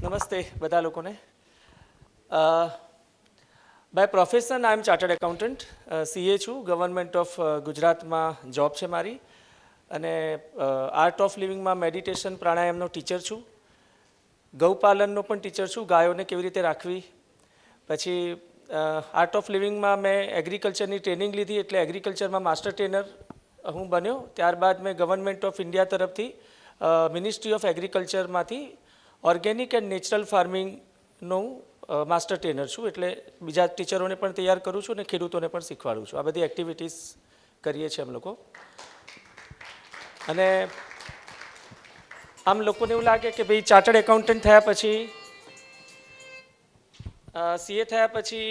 નમસ્તે બધા લોકોને. By profession I am chartered accountant, CA છું. ગવર્મેન્ટ ઓફ ગુજરાતમાં જોબ છે મારી, અને આર્ટ ઓફ લિવિંગમાં મેડિટેશન પ્રાણાયામનો ટીચર છું. ગૌપાલનનો પણ ટીચર છું, ગાયોને કેવી રીતે રાખવી. પછી આર્ટ ઓફ લિવિંગમાં મેં એગ્રીકલ્ચરની ટ્રેનિંગ લીધી, એટલે એગ્રીકલ્ચરમાં માસ્ટર ટ્રેનર હું બન્યો. ત્યારબાદ મેં ગવર્મેન્ટ ઓફ ઇન્ડિયા તરફથી મિનિસ્ટ્રી ઓફ એગ્રીકલ્ચરમાંથી ઓર્ગેનિક એન્ડ નેચરલ ફાર્મિંગનું માસ્ટર ટ્રેનર છું. એટલે બીજા ટીચરોને પણ તૈયાર કરું છું અને ખેડૂતોને પણ શીખવાડું છું. આ બધી એક્ટિવિટીઝ કરીએ છીએ અમે લોકો. અને આમ લોકોને એવું લાગે કે ભાઈ ચાર્ટર્ડ એકાઉન્ટન્ટ થયા પછી, સીએ થયા પછી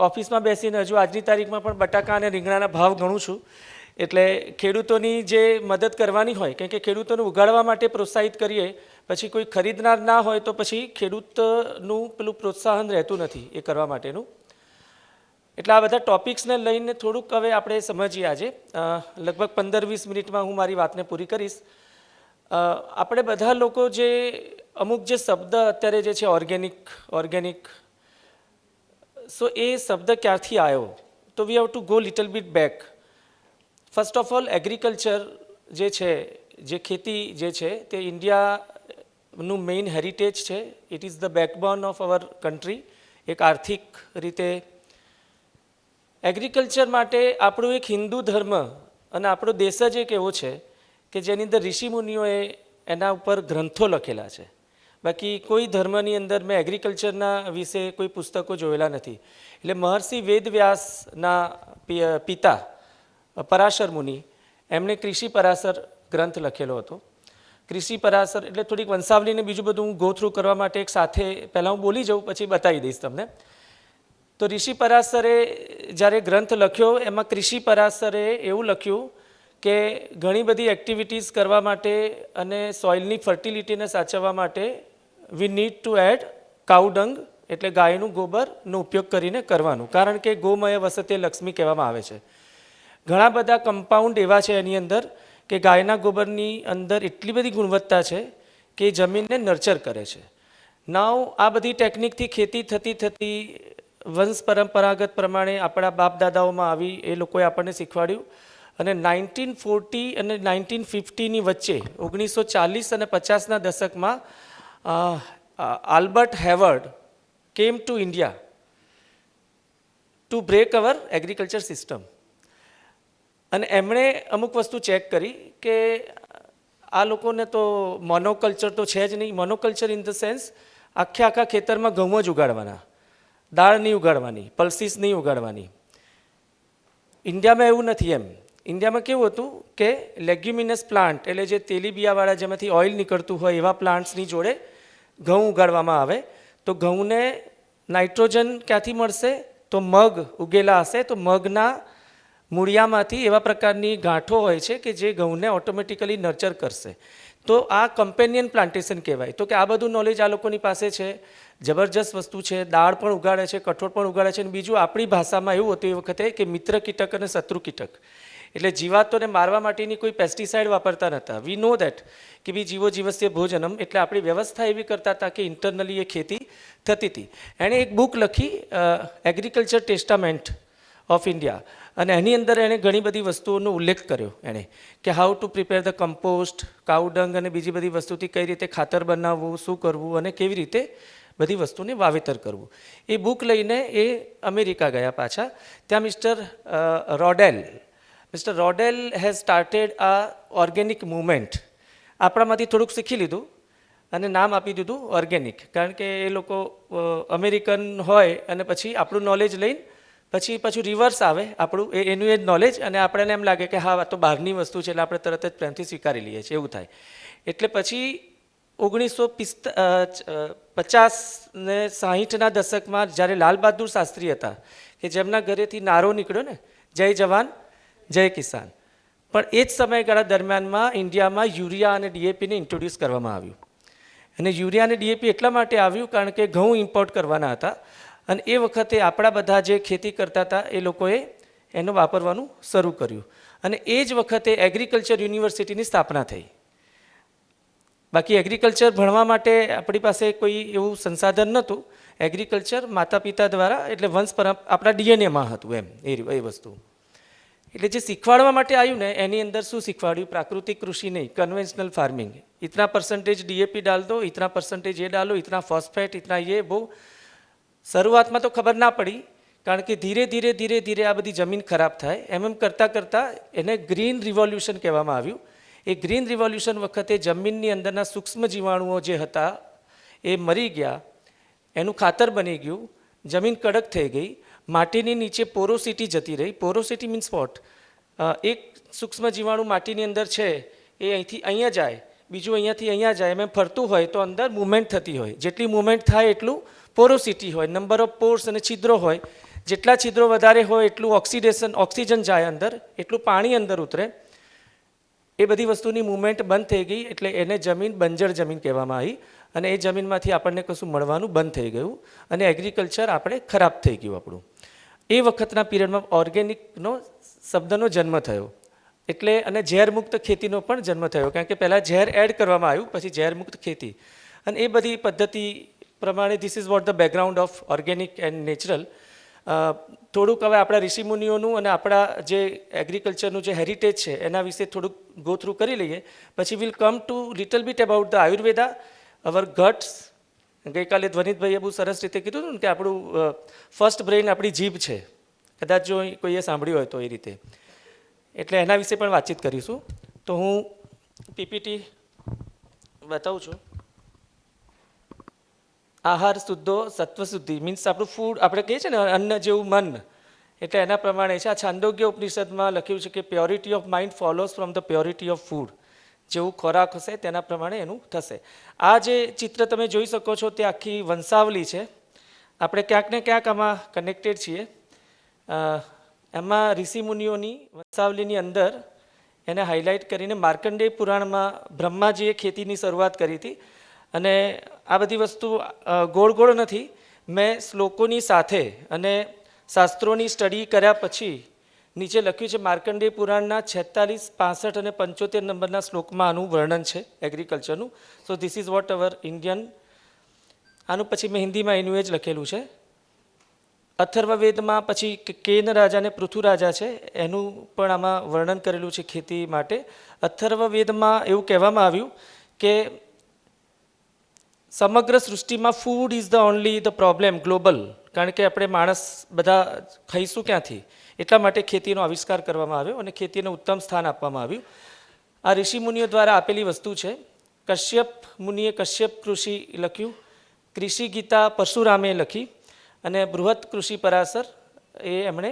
ઓફિસમાં બેસીને હજુ આજની તારીખમાં પણ બટાકા અને રીંગણાના ભાવ ગણું છું. એટલે ખેડૂતોની જે મદદ કરવાની હોય, કારણ કે ખેડૂતોને ઉગાડવા માટે પ્રોત્સાહિત કરીએ, પછી કોઈ ખરીદનાર ના હોય તો પછી ખેડૂતનું પેલું પ્રોત્સાહન રહેતું નથી એ કરવા માટેનું. એટલે આ બધા ટોપિક્સને લઈને થોડુંક હવે આપણે સમજીએ. આજે લગભગ 15-20 મિનિટમાં હું મારી વાતને પૂરી કરીશ. આપણે બધા લોકો જે અમુક જે શબ્દ અત્યારે જે છે ઓર્ગેનિક, સો એ શબ્દ ક્યાંથી આવ્યો? તો વી have to go little bit back. First of all, agriculture જે છે, જે ખેતી જે છે, તે ઇન્ડિયાનું મેઇન હેરિટેજ છે. It is the backbone of our country. એક આર્થિક રીતે એગ્રીકલ્ચર માટે આપણું એક હિન્દુ ધર્મ અને આપણો દેશ જ એક એવો છે કે જેની અંદર ઋષિમુનિઓએ એના ઉપર ગ્રંથો લખેલા છે. બાકી કોઈ ધર્મની અંદર મેં એગ્રીકલ્ચરના વિશે કોઈ પુસ્તકો જોયેલા નથી. એટલે મહર્ષિ વેદવ્યાસના પિતા પરાશર મુનિ, એમણે કૃષિ પરાશર ગ્રંથ લખેલો હતો. કૃષિ પરાશર એટલે થોડીક વંશાવલીને બીજું બધું હું ગો થ્રુ કરવા માટે એક સાથે પહેલાં હું બોલી જાઉં, પછી બતાવી દઈશ તમને. તો ઋષિ પરાશરે જ્યારે ગ્રંથ લખ્યો, એમાં કૃષિ પરાશરે એવું લખ્યું કે ઘણી બધી એક્ટિવિટીઝ કરવા માટે અને સોઇલની ફર્ટિલિટીને સાચવવા માટે વી નીડ ટુ એડ કાઉડંગ, એટલે ગાયનું ગોબરનો ઉપયોગ કરીને કરવાનું. કારણ કે ગોમય વસતે લક્ષ્મી કહેવામાં આવે છે. ઘણા બધા કમ્પાઉન્ડ એવા છે એની અંદર કે ગાયના ગોબરની અંદર એટલી બધી ગુણવત્તા છે કે જમીનને નર્ચર કરે છે. નાવ આ બધી ટેકનિકથી ખેતી થતી વંશ પરંપરાગત પ્રમાણે આપણા બાપ દાદાઓમાં આવી, એ લોકોએ આપણને શીખવાડ્યું. અને 1940 અને 1950ની વચ્ચે 1940 અને 50ના દશકમાં Albert Howard came to India to break our agriculture system. અને એમણે અમુક વસ્તુ ચેક કરી કે આ લોકોને તો મોનોકલ્ચર તો છે જ નહીં. મોનોકલ્ચર ઇન ધ સેન્સ આખા ખેતરમાં ઘઉં જ ઉગાડવાના, દાળ નહીં ઉગાડવાની, પલ્સીસ નહીં ઉગાડવાની. ઇન્ડિયામાં એવું નથી. એમ ઇન્ડિયામાં કેવું હતું કે લેગ્યુમિનસ પ્લાન્ટ, એટલે જે તેલીબિયાવાળા જેમાંથી ઓઇલ નીકળતું હોય એવા પ્લાન્ટ્સની જોડે ઘઉં ઉગાડવામાં આવે. તો ઘઉંને નાઇટ્રોજન ક્યાંથી મળશે? તો મગ ઉગેલા હશે તો મગના મૂળિયામાંથી એવા પ્રકારની ગાંઠો હોય છે કે જે ઘઉંને ઓટોમેટિકલી નર્ચર કરશે. તો આ કમ્પેનિયન પ્લાન્ટેશન કહેવાય. તો કે આ બધું નોલેજ આ લોકોની પાસે છે. જબરજસ્ત વસ્તુ છે. દાળ પણ ઉગાડે છે, કઠોળ પણ ઉગાડે છે. અને બીજું આપણી ભાષામાં એવું હતું એ વખતે કે મિત્ર કીટક અને શત્રુ કીટક, એટલે જીવાતોને મારવા માટેની કોઈ પેસ્ટિસાઇડ વાપરતા નહોતા. વી નો દેટ કે ભાઈ જીવો જીવસ્ય ભોજનમ, એટલે આપણી વ્યવસ્થા એવી કરતા હતા કે ઇન્ટરનલી એ ખેતી થતી હતી. એણે એક બુક લખી, એગ્રીકલ્ચર ટેસ્ટામેન્ટ ઓફ ઇન્ડિયા, અને એની અંદર એણે ઘણી બધી વસ્તુઓનો ઉલ્લેખ કર્યો એણે કે how to prepare the compost, cow dung અને બીજી બધી વસ્તુથી કઈ રીતે ખાતર બનાવવું, શું કરવું અને કેવી રીતે બધી વસ્તુને વાવેતર કરવું. એ બુક લઈને એ અમેરિકા ગયા પાછા. ત્યાં મિસ્ટર રોડેલ હેઝ સ્ટાર્ટેડ આ ઓર્ગેનિક મૂવમેન્ટ. આપણામાંથી થોડુંક શીખી લીધું અને નામ આપી દીધું ઓર્ગેનિક. કારણ કે એ લોકો અમેરિકન હોય અને પછી આપણું નોલેજ લઈને પછી પાછું રિવર્સ આવે આપણું એનું એ જ નોલેજ, અને આપણને એમ લાગે કે હા આ તો બહારની વસ્તુ છે એટલે આપણે તરત જ પ્રેમથી સ્વીકારી લઈએ છીએ, એવું થાય. એટલે પછી 1950 ને 60ના દશકમાં જ્યારે લાલ બહાદુર શાસ્ત્રી હતા કે જેમના ઘરેથી નારો નીકળ્યો ને, જય જવાન જય કિસાન, પણ એ જ સમયગાળા દરમિયાનમાં ઇન્ડિયામાં યુરિયા અને ડીએપીને ઇન્ટ્રોડ્યુસ કરવામાં આવ્યું. અને યુરિયા અને ડીએપી એટલા માટે આવ્યું કારણ કે ઘઉં ઇમ્પોર્ટ કરવાના હતા. અને એ વખતે આપણા બધા જે ખેતી કરતા હતા એ લોકોએ એનું વાપરવાનું શરૂ કર્યું. અને એ જ વખતે એગ્રીકલ્ચર યુનિવર્સિટીની સ્થાપના થઈ. બાકી એગ્રીકલ્ચર ભણવા માટે આપણી પાસે કોઈ એવું સંસાધન નહોતું. એગ્રીકલ્ચર માતા પિતા દ્વારા એટલે વંશ આપણા ડીએનએમાં હતું એમ એ વસ્તુ. એટલે જે શીખવાડવા માટે આવ્યું ને એની અંદર શું શીખવાડ્યું? પ્રાકૃતિક કૃષિ નહીં, કન્વેન્શનલ ફાર્મિંગ. इतना परसेंटेज डीएपी डाल दो, इतना परसेंटेज ये डालो, इतना फॉस्फेट, इतना ये वो. શરૂઆતમાં તો ખબર ના પડી, કારણ કે ધીરે ધીરે ધીરે ધીરે આ બધી જમીન ખરાબ થાય. એમ કરતાં કરતાં એને ગ્રીન રિવોલ્યુશન કહેવામાં આવ્યું. એ ગ્રીન રિવોલ્યુશન વખતે જમીનની અંદરના સૂક્ષ્મ જીવાણુઓ જે હતા એ મરી ગયા, એનું ખાતર બની ગયું, જમીન કડક થઈ ગઈ, માટીની નીચે પોરોસિટી જતી રહી. Porosity means what? એક સૂક્ષ્મ જીવાણુ માટીની અંદર છે એ અહીંથી અહીંયા જાય, બીજું અહીંયાથી અહીંયા જાય, એમ ફરતું હોય તો અંદર મૂવમેન્ટ થતી હોય. જેટલી મૂવમેન્ટ થાય એટલું પોરોસિટી હોય, નંબર ઓફ પોર્સ અને છિદ્રો હોય. જેટલા છિદ્રો વધારે હોય એટલું ઓક્સિજન જાય અંદર, એટલું પાણી અંદર ઉતરે. એ બધી વસ્તુની મૂવમેન્ટ બંધ થઈ ગઈ એટલે એને જમીન બંજર જમીન કહેવામાં આવી. અને એ જમીનમાંથી આપણને કશું મળવાનું બંધ થઈ ગયું અને એગ્રીકલ્ચર આપણે ખરાબ થઈ ગયું આપણું. એ વખતના પીરિયડમાં ઓર્ગેનિકનો શબ્દનો જન્મ થયો. એટલે અને ઝેરમુક્ત ખેતીનો પણ જન્મ થયો, કારણ કે પહેલાં ઝેર એડ કરવામાં આવ્યું, પછી ઝેરમુક્ત ખેતી. અને એ બધી પદ્ધતિ પ્રમાણે this is vote the background of organic and natural. થોડુંક હવે આપણા ઋષિમુનિઓનું અને આપણા જે એગ્રીકલ્ચરનું જે હેરિટેજ છે એના વિશે થોડુંક ગો થ્રુ કરી લઈએ. પછી will come to little bit about the Ayurveda, our guts. ગઈકાલે ધ્વનિતભાઈએ બહુ સરસ રીતે કીધું હતું ને કે આપણું ફર્સ્ટ બ્રેઇન આપણી જીભ છે. કદાચ જો કોઈએ સાંભળ્યું હોય તો એ રીતે. એટલે એના વિશે પણ વાતચીત કરીશું. તો હું પીપીટી બતાવું છું. આહાર શુદ્ધો સત્વ શુદ્ધિ મીન્સ આપણું ફૂડ, આપણે કહીએ છીએ ને અન્ન જેવું મન, એટલે એના પ્રમાણે છે. આ છાંદોગ્ય ઉપનિષદમાં લખ્યું છે કે purity of mind follows from the purity of food. જેવું ખોરાક હશે તેના પ્રમાણે એનું થશે. આ જે ચિત્ર તમે જોઈ શકો છો તે આખી વંશાવલી છે. આપણે ક્યાંક ને ક્યાંક આમાં કનેક્ટેડ છીએ. એમાં ઋષિમુનિઓની વંશાવલીની અંદર એને હાઇલાઇટ કરીને માર્કંડેય પુરાણમાં બ્રહ્માજીએ ખેતીની શરૂઆત કરી હતી. અને આ બધી વસ્તુ ગોળ ગોળ નથી, મેં શ્લોકોની સાથે અને શાસ્ત્રોની સ્ટડી કર્યા પછી નીચે લખ્યું છે. માર્કંડેય પુરાણના 46, 65 અને 75 નંબરના શ્લોકમાં આનું વર્ણન છે એગ્રીકલ્ચરનું. So this is what our Indian. આનું પછી મેં હિન્દીમાં એનું જ લખેલું છે. અથર્વવેદમાં પછી કેન રાજા અને પૃથુ રાજા છે, એનું પણ આમાં વર્ણન કરેલું છે ખેતી માટે. અથર્વવેદમાં એવું કહેવામાં આવ્યું કે સમગ્ર સૃષ્ટિમાં food is the only the problem global, કારણ કે આપણે માણસ બધા ખાઈશું ક્યાંથી, એટલા માટે ખેતીનો આવિષ્કાર કરવામાં આવ્યો અને ખેતીને ઉત્તમ સ્થાન આપવામાં આવ્યું. આ ઋષિમુનિઓ દ્વારા આપેલી વસ્તુ છે. કશ્યપ મુનિએ કશ્યપ કૃષિ લખ્યું, કૃષિ ગીતા પરશુરામે લખી, અને બૃહદ કૃષિ પરાશર એ એમણે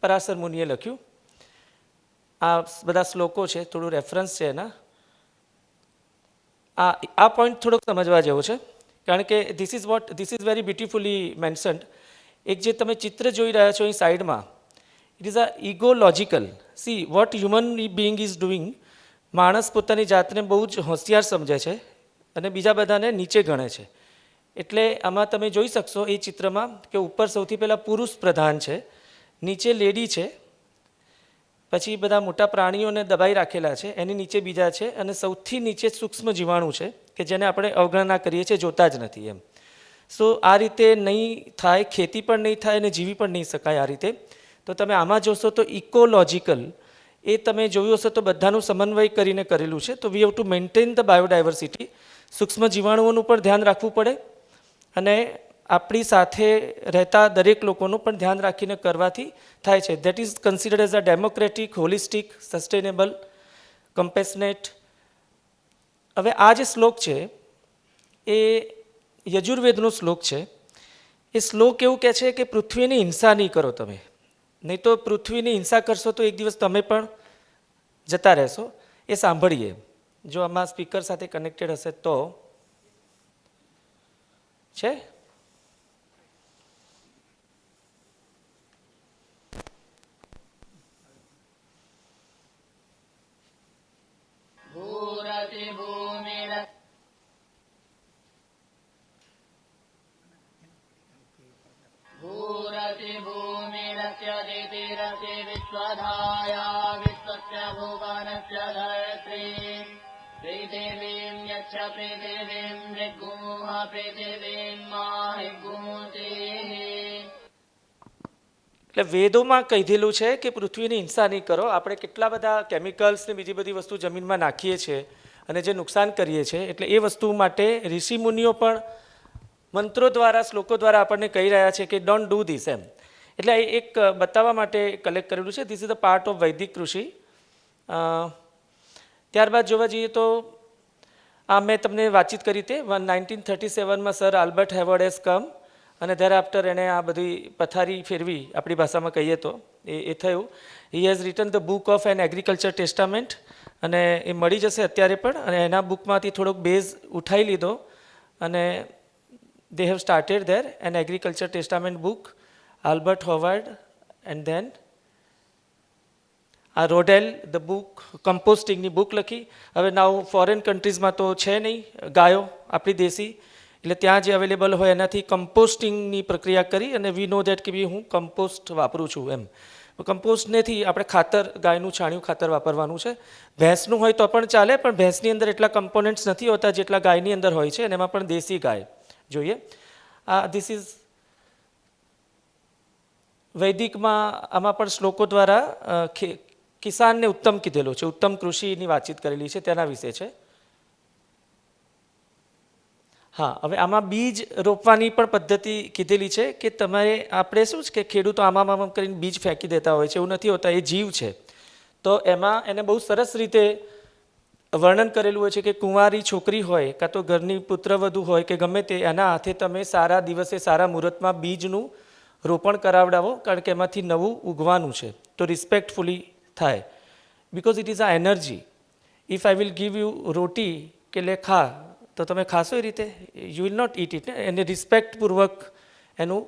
પરાશર મુનિએ લખ્યું. આ બધા શ્લોકો છે, થોડું રેફરન્સ છે એના. આ પોઈન્ટ થોડોક સમજવા જેવો છે, કારણ કે this is very beautifully mentioned. એક જે તમે ચિત્ર જોઈ રહ્યા છો અહીં સાઈડમાં, it is a ecological. See what human being is doing. માણસ પોતાની જાતને બહુ જ હોશિયાર સમજે છે અને બીજા બધાને નીચે ગણે છે. એટલે આમાં તમે જોઈ શકશો એ ચિત્રમાં કે ઉપર સૌથી પહેલાં પુરુષ પ્રધાન છે, નીચે લેડી છે, પછી બધા મોટા પ્રાણીઓને દબાઈ રાખેલા છે, એની નીચે બીજા છે, અને સૌથી નીચે સૂક્ષ્મ જીવાણુ છે કે જેને આપણે અવગણના કરીએ છીએ, જોતા જ નથી એમ. સો આ રીતે નહીં થાય, ખેતી પણ નહીં થાય અને જીવી પણ નહીં શકાય આ રીતે. તો તમે આમાં જોશો તો ઇકોલોજિકલ એ તમે જોયું હશે તો બધાનું સમન્વય કરીને કરેલું છે. તો વી have to maintain the biodiversity. સૂક્ષ્મ જીવાણુઓનું પણ ધ્યાન રાખવું પડે અને આપણી સાથે રહેતા દરેક લોકોનું પણ ધ્યાન રાખીને કરવાથી થાય છે. That is considered as a democratic, holistic, sustainable, compassionate. હવે આ જે શ્લોક છે એ યજુર્વેદનો શ્લોક છે. એ શ્લોક એવું કહે છે કે પૃથ્વીની હિંસા નહીં કરો તમે, નહીં તો પૃથ્વીની હિંસા કરશો તો એક દિવસ તમે પણ જતા રહેશો. એ સાંભળીએ, જો આમાં સ્પીકર સાથે કનેક્ટેડ હશે તો છે. विश्वधाया विश्वस्य भुवनस्य धरित्री પૃથિવીમ ઋગુઃ પૃથિવીમ માહિગુંસેઃ. એટલે વેદોમાં કહીધેલું છે કે પૃથ્વીની હિંસા નહીં કરો. આપણે કેટલા બધા કેમિકલ્સ ને બીજી બધી વસ્તુ જમીનમાં નાખીએ છીએ અને જે નુકસાન કરીએ છીએ, એટલે એ વસ્તુ માટે ઋષિ મુનિઓ પણ મંત્રો દ્વારા, શ્લોકો દ્વારા આપણને કહી રહ્યા છે કે ડોન્ટ ડૂ ધીસ એમ. એટલે એક બતાવવા માટે કલેક્ટ કરેલું છે. This is the part of વૈદિક કૃષિ. ત્યારબાદ જોવા જઈએ તો આ મેં તમને વાતચીત કરી તે 1937માં સર આલ્બર્ટ હેવર્ડ હેઝ કમ અને ધેર આફ્ટર એણે આ બધી પથારી ફેરવી, આપણી ભાષામાં કહીએ તો એ થયું. He has written the book of an agriculture testament અને એ મળી જશે અત્યારે પણ. અને એના બુકમાંથી થોડોક બેઝ ઉઠાવી લીધો અને they have started there an agriculture testament book, Albert Howard, and then Rodel the book, compostingની બુક લખી. હવે નાવ ફોરેન કન્ટ્રીઝમાં તો છે નહીં ગાયો આપણી દેશી, એટલે ત્યાં જે અવેલેબલ હોય એનાથી કમ્પોસ્ટિંગની પ્રક્રિયા કરી અને વી નો દેટ કે બી હું કમ્પોસ્ટ વાપરું છું એમ. કમ્પોસ્ટનેથી આપણે ખાતર, ગાયનું છાણિયું ખાતર વાપરવાનું છે. ભેંસનું હોય તો પણ ચાલે, પણ ભેંસની અંદર એટલા કમ્પોનન્ટ્સ નથી હોતા જેટલા ગાયની અંદર હોય છે, અને એમાં પણ દેશી ગાય જોઈએ. ધીસ ઇઝ વૈદિકમાં, આમાં પણ શ્લોકો દ્વારા કિસાનને ઉત્તમ કીધેલો છે, ઉત્તમ કૃષિની વાતચીત કરેલી છે, તેના વિશે છે. હા, હવે આમાં બીજ રોપવાની પણ પદ્ધતિ કીધેલી છે કે તમારે, આપણે શું છે કે ખેડૂતો આમાં કરીને બીજ ફેંકી દેતા હોય છે, એવું નથી હોતા, એ જીવ છે. તો એમાં એને બહુ સરસ રીતે વર્ણન કરેલું હોય છે કે કુંવારી છોકરી હોય કાં તો ઘરની પુત્રવધુ હોય કે ગમે તે, એના હાથે તમે સારા દિવસે, સારા મુહૂર્તમાં બીજનું રોપણ કરાવડાવો, કારણ કે એમાંથી નવું ઉગવાનું છે. તો રિસ્પેક્ટફુલી થાય, because it is a energy. If I will give you roti કે લે ખા, તો તમે ખાશો એ રીતે? You will not eat it. એને રિસ્પેક્ટપૂર્વક એનું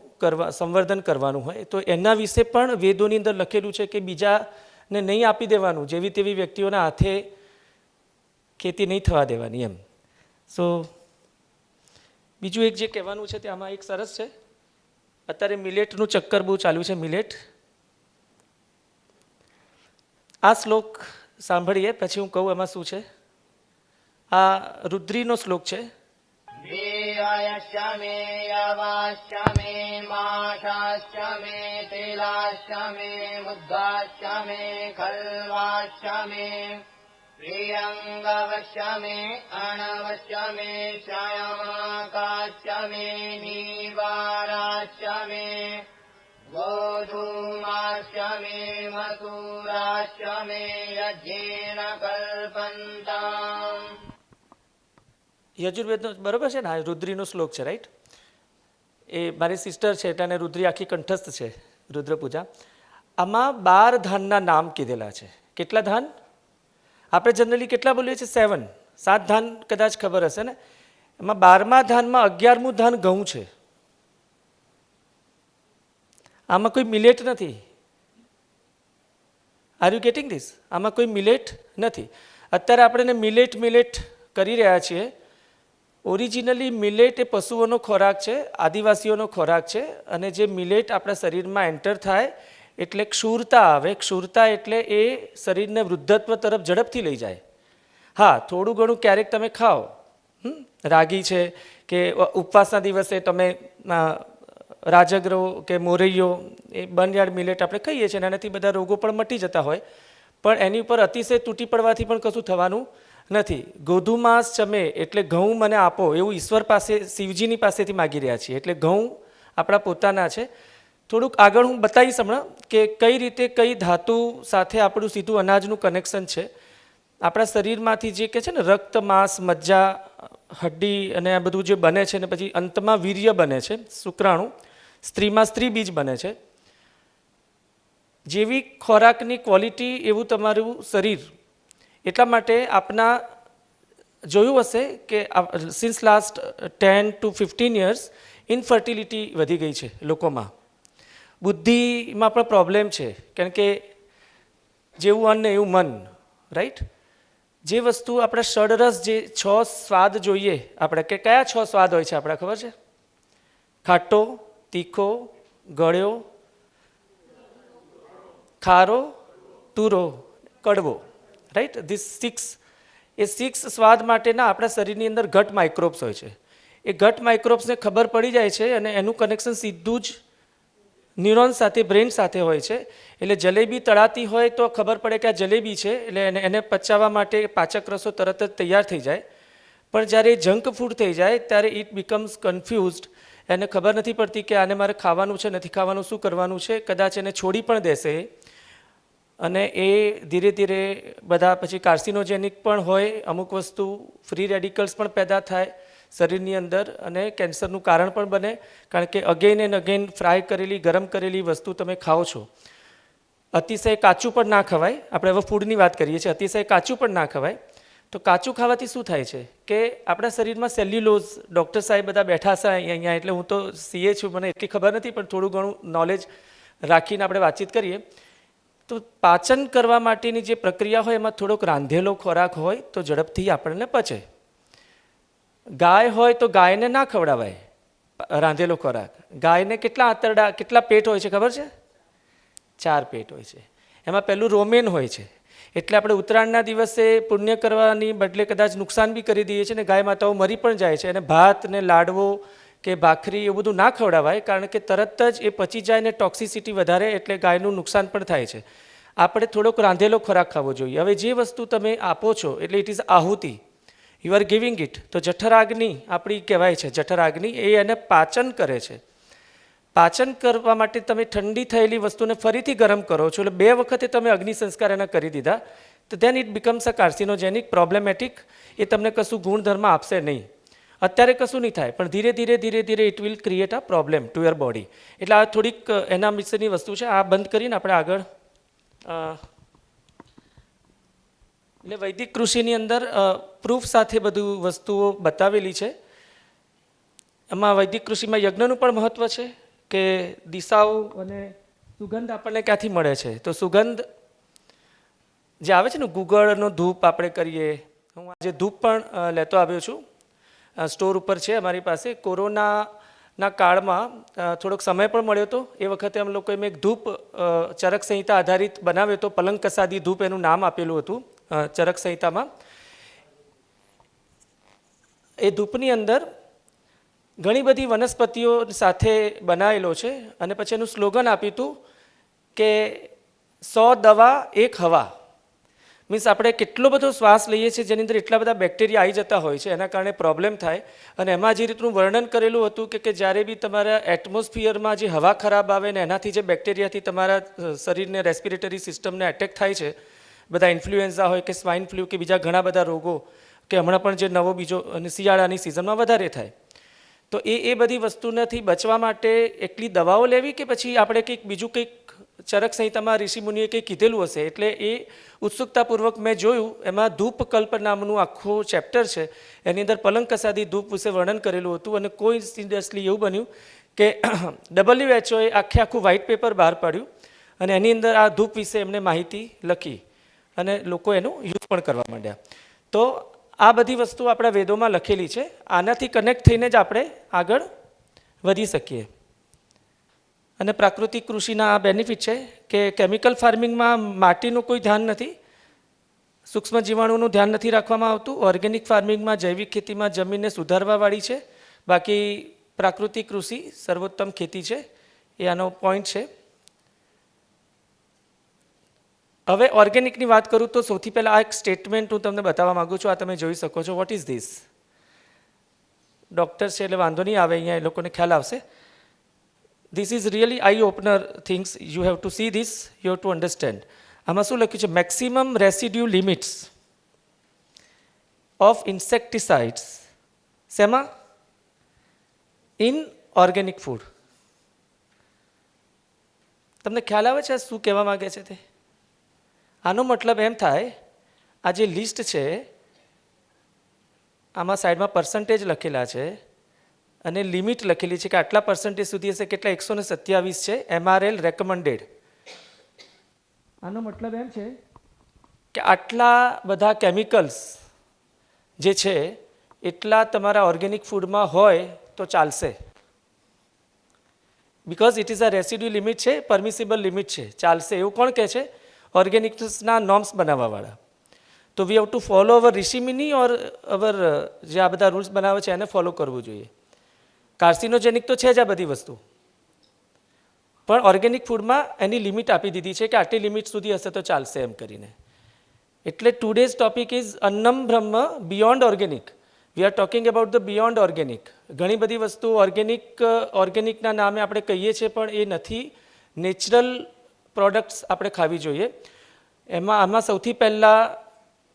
સંવર્ધન કરવાનું હોય. તો એના વિશે પણ વેદોની અંદર લખેલું છે કે બીજાને નહીં આપી દેવાનું, જેવી તેવી વ્યક્તિઓના હાથે ખેતી નહીં થવા દેવાની એમ. સો બીજું એક જે કહેવાનું છે તે આમાં એક સરસ છે. અત્યારે મિલેટનું ચક્કર બહુ ચાલ્યું છે, મિલેટ. આ શ્લોક સાંભળીએ પછી હું કહું એમાં શું છે. આ રુદ્રીનો શ્લોક છે. દેવાયશ્ચ મે યવાશ્ચ મે માશાશ્ચ મે તેલાશ્ચ મે મુદ્ગાશ્ચ મે ખલ્વાશ્ચ મે પ્રિયંગવશ્ચ મે અણવશ્ચ મે શ્યામાકાશ્ચ મે નીવારાશ્ચ મે ગોધૂમાશ્ચ મે મથુરાશ્ચ મે યજ્ઞેન કલ્પન્તામ. યજુર્વેદનો બરોબર છે ને? હા, રુદ્રીનો શ્લોક છે, રાઈટ. એ મારી સિસ્ટર છે એટલે રુદ્રી આખી કંઠસ્થ છે, રુદ્ર પૂજા. આમાં 12 ધાનના નામ કીધેલા છે. કેટલા ધાન? આપણે જનરલી કેટલા બોલીએ છીએ? 7. 7 ધાન કદાચ ખબર હશે ને. એમાં 12મા ધાનમાં 11મું ધાન ઘઉં છે. આમાં કોઈ મિલેટ નથી. R you getting this? આમાં કોઈ મિલેટ નથી. અત્યારે આપણે મિલેટ કરી રહ્યા છીએ. ઓરિજિનલી મિલેટ એ પશુઓનો ખોરાક છે, આદિવાસીઓનો ખોરાક છે. અને જે મિલેટ આપણા શરીરમાં એન્ટર થાય એટલે ક્ષુરતા આવે. ક્ષુરતા એટલે એ શરીરને વૃદ્ધત્વ તરફ ઝડપથી લઈ જાય. હા, થોડું ઘણું ક્યારેક તમે ખાઓ, રાગી છે કે ઉપવાસના દિવસે તમે રાજગરો કે મોરૈયો, એ બર્નયાર્ડ મિલેટ આપણે ખાઈએ છીએ, એનાથી બધા રોગો પણ મટી જતા હોય. પણ એની ઉપર અતિશય તૂટી પડવાથી પણ કશું થવાનું નથી. ગોધુમાસ ચમે એટલે ઘઉં મને આપો, એવું ઈશ્વર પાસે, શિવજીની પાસેથી માગી રહ્યા છીએ. એટલે ઘઉં આપણા પોતાના છે. થોડુંક આગળ હું બતાવીશ હમણાં કે કઈ રીતે કઈ ધાતુ સાથે આપણું સીધું અનાજનું કનેક્શન છે. આપણા શરીરમાંથી જે કે છે ને રક્ત, માંસ, મજ્જા, હડ્ડી અને આ બધું જે બને છે, ને પછી અંતમાં વીર્ય બને છે, શુક્રાણુ. સ્ત્રીમાં સ્ત્રી બીજ બને છે. જેવી ખોરાકની ક્વોલિટી એવું તમારું શરીર. એટલા માટે આપના જોયું હશે કે since last 10 to 15 years infertility વધી ગઈ છે લોકોમાં. બુદ્ધિમાં પણ પ્રોબ્લેમ છે, કારણ કે જેવું અન્ન એવું મન, રાઈટ. જે વસ્તુ આપણે ષડરસ, જે 6 સ્વાદ જોઈએ આપણે, કે કયા 6 સ્વાદ હોય છે આપણે ખબર છે? ખાટો, તીખો, ગળ્યો, ખારો, તુરો, કડવો, રાઈટ. ધીસ 6 એ 6 સ્વાદ માટેના આપણા શરીરની અંદર ગટ માઇક્રોબ્સ હોય છે. એ ગટ માઇક્રોબ્સને ખબર પડી જાય છે અને એનું કનેક્શન સીધું જ ન્યુરોન સાથે, બ્રેન સાથે હોય છે. એટલે જલેબી તળાતી હોય તો ખબર પડે કે આ જલેબી છે, એટલે એને પચાવવા માટે પાચક રસો તરત જ તૈયાર થઈ જાય. પણ જ્યારે જંક ફૂડ થઈ જાય ત્યારે ઇટ બીકમ્સ કન્ફ્યુઝડ. એને ખબર નથી પડતી કે આને મારે ખાવાનું છે, નથી ખાવાનું, શું કરવાનું છે. કદાચ એને છોડી પણ દેશે અને એ ધીરે ધીરે બધા પછી કાર્સિનોજેનિક પણ હોય. અમુક વસ્તુ ફ્રી રેડિકલ્સ પણ પેદા થાય શરીરની અંદર અને કેન્સરનું કારણ પણ બને. કારણ કે અગેન એન્ડ અગેન ફ્રાય કરેલી, ગરમ કરેલી વસ્તુ તમે ખાઓ છો. અતિશય કાચું પણ ના ખવાય. આપણે હવે ફૂડની વાત કરીએ છીએ. અતિશય કાચું પણ ના ખવાય. તો કાચું ખાવાથી શું થાય છે કે આપણા શરીરમાં સેલ્યુલોઝ, ડૉક્ટર સાહેબ બધા બેઠા છે અહીંયા, એટલે હું તો સીએ છું, મને એટલી ખબર નથી, પણ થોડું ઘણું નોલેજ રાખીને આપણે વાતચીત કરીએ. તો પાચન કરવા માટેની જે પ્રક્રિયા હોય એમાં થોડોક રાંધેલો ખોરાક હોય તો ઝડપથી આપણને પચે. ગાય હોય તો ગાયને ના ખવડાવાય રાંધેલો ખોરાક. ગાયને કેટલા આંતરડા, કેટલા પેટ હોય છે ખબર છે? 4 પેટ હોય છે. એમાં પહેલું રોમેન હોય છે. એટલે આપણે ઉત્તરાયણના દિવસે પુણ્ય કરવાની બદલે કદાચ નુકસાન બી કરી દઈએ છીએ ને ગાય માતાઓ મરી પણ જાય છે. અને ભાત ને લાડવો કે ભાખરી એવું બધું ના ખવડાવાય, કારણ કે તરત જ એ પચી જાય ને ટોક્સિસિટી વધારે, એટલે ગાયનું નુકસાન પણ થાય છે. આપણે થોડોક રાંધેલો ખોરાક ખાવો જોઈએ. હવે જે વસ્તુ તમે આપો છો એટલે it is ahuti, you are giving it. તો જઠરાગ્નિ આપણી કહેવાય છે, જઠરાગ્નિ એ એને પાચન કરે છે. પાચન કરવા માટે તમે ઠંડી થયેલી વસ્તુને ફરીથી ગરમ કરો છો, એટલે 2 વખતે તમે અગ્નિ સંસ્કાર એના કરી દીધા. તો then it becomes a carcinogenic, problematic. એ તમને કશું ગુણધર્મ આપશે નહીં. અત્યારે કશું નહીં થાય, પણ ધીરે ધીરે ધીરે ધીરે it will create a problem to your body. એટલે આ થોડીક એના વિશેની વસ્તુ છે. આ બંધ કરીને આપણે આગળ એટલે વૈદિક કૃષિની અંદર પ્રૂફ સાથે બધું વસ્તુઓ બતાવેલી છે. એમાં વૈદિક કૃષિમાં યજ્ઞનું પણ મહત્ત્વ છે કે દિશાઓ અને સુગંધ આપણને ક્યાંથી મળે છે. તો સુગંધ જે આવે છે ને, ગુગળનો ધૂપ આપણે કરીએ. હું આજે ધૂપ પણ લેતો આવ્યો છું, સ્ટોર ઉપર છે અમારી પાસે. કોરોનાના કાળમાં થોડોક સમય પણ મળ્યો હતો. એ વખતે અમે લોકોએ એક ધૂપ ચરક સંહિતા આધારિત બનાવ્યો હતો. પલંગ કસાદી ધૂપ એનું નામ આપેલું હતું ચરક સંહિતામાં. એ ધૂપની અંદર ઘણી બધી વનસ્પતિઓ સાથે બનાવેલો છે અને પછી એનું સ્લોગન આપ્યું હતું કે 100 દવા 1 હવા. મીન્સ આપણે કેટલો બધો શ્વાસ લઈએ છીએ જેની અંદર એટલા બધા બેક્ટેરિયા આવી જતા હોય છે, એના કારણે પ્રોબ્લેમ થાય. અને એમાં જે રીતનું વર્ણન કરેલું હતું કે જ્યારે બી તમારા એટમોસ્ફિયરમાં જે હવા ખરાબ આવે ને એનાથી જે બેક્ટેરિયાથી તમારા શરીરને, રેસ્પિરેટરી સિસ્ટમને એટેક થાય છે, બધા ઇન્ફ્લુએન્ઝા હોય કે સ્વાઇન ફ્લૂ કે બીજા ઘણા બધા રોગો, કે હમણાં પણ જે નવો બીજો અને શિયાળાની સિઝનમાં વધારે થાય. તો એ બધી વસ્તુનાથી બચવા માટે એકલી દવાઓ લેવી કે પછી આપણે કંઈક બીજું કંઈક ચરક સંહિતામાં ઋષિમુનિએ કંઈક કીધેલું હશે. એટલે એ ઉત્સુકતાપૂર્વક મેં જોયું. એમાં ધૂપકલ્પ નામનું આખું ચેપ્ટર છે. એની અંદર પલંગ કસાદી ધૂપ વિશે વર્ણન કરેલું હતું. અને કોઇન્સિડન્ટલી એવું બન્યું કે WHO આખું વ્હાઇટ પેપર બહાર પાડ્યું અને એની અંદર આ ધૂપ વિશે એમને માહિતી લખી અને લોકો એનું યુઝ પણ કરવા માંડ્યા. તો આ બધી વસ્તુ આપણા વેદોમાં લખેલી છે. આનાથી કનેક્ટ થઈને જ આપણે આગળ વધી શકીએ. અને પ્રાકૃતિક કૃષિના આ બેનિફિટ છે કે કેમિકલ ફાર્મિંગમાં માટીનું કોઈ ધ્યાન નથી, સૂક્ષ્મ જીવાણુનું ધ્યાન નથી રાખવામાં આવતું. ઓર્ગેનિક ફાર્મિંગમાં, જૈવિક ખેતીમાં જમીનને સુધારવાવાળી છે. બાકી પ્રાકૃતિક કૃષિ સર્વોત્તમ ખેતી છે. એ આનો પોઈન્ટ છે. હવે ઓર્ગેનિકની વાત કરું તો સૌથી પહેલાં આ એક સ્ટેટમેન્ટ હું તમને બતાવવા માગું છું. આ તમે જોઈ શકો છો. What is this? ડૉક્ટર છે એટલે વાંધો નહીં આવે, અહીંયા એ લોકોને ખ્યાલ આવશે. This is really eye opener things. You have to see this, you have to understand. આમાં શું લખ્યું છે? Maximum residue limits of insecticides. શેમાં? In organic food. તમને ખ્યાલ આવે છે શું કહેવા માગે છે તે? આનો મતલબ એમ થાય, આ જે લિસ્ટ છે આમાં સાઈડમાં પર્સન્ટેજ લખેલા છે અને લિમિટ લખેલી છે કે આટલા પર્સન્ટેજ સુધી હશે. કેટલા? 127 છે MRL રેકમેન્ડેડ. આનો મતલબ એમ છે કે આટલા બધા કેમિકલ્સ જે છે એટલા તમારા ઓર્ગેનિક ફૂડમાં હોય તો ચાલશે. Because it is a residue limit છે, પરમિસિબલ લિમિટ છે, ચાલશે. એવું કોણ કહે છે? ઓર્ગેનિક્સના નોર્મ્સ બનાવવાવાળા. તો વી હેવ ટુ ફોલો અવર ઋષિમિની ઓર અવર જે આ બધા રૂલ્સ બનાવે છે એને ફોલો કરવું જોઈએ. કાર્સિનોજેનિક તો છે જ આ બધી વસ્તુ, પણ ઓર્ગેનિક ફૂડમાં એની લિમિટ આપી દીધી છે કે આટલી લિમિટ સુધી હશે તો ચાલશે એમ કરીને. એટલે ટુડેઝ ટોપિક ઇઝ અન્નમ બ્રહ્મ beyond organic. We are talking about the beyond organic. ઘણી બધી વસ્તુ ઓર્ગેનિકના નામે આપણે કહીએ છીએ, પણ એ નથી. નેચરલ પ્રોડક્ટ્સ આપણે ખાવી જોઈએ. આમાં સૌથી પહેલાં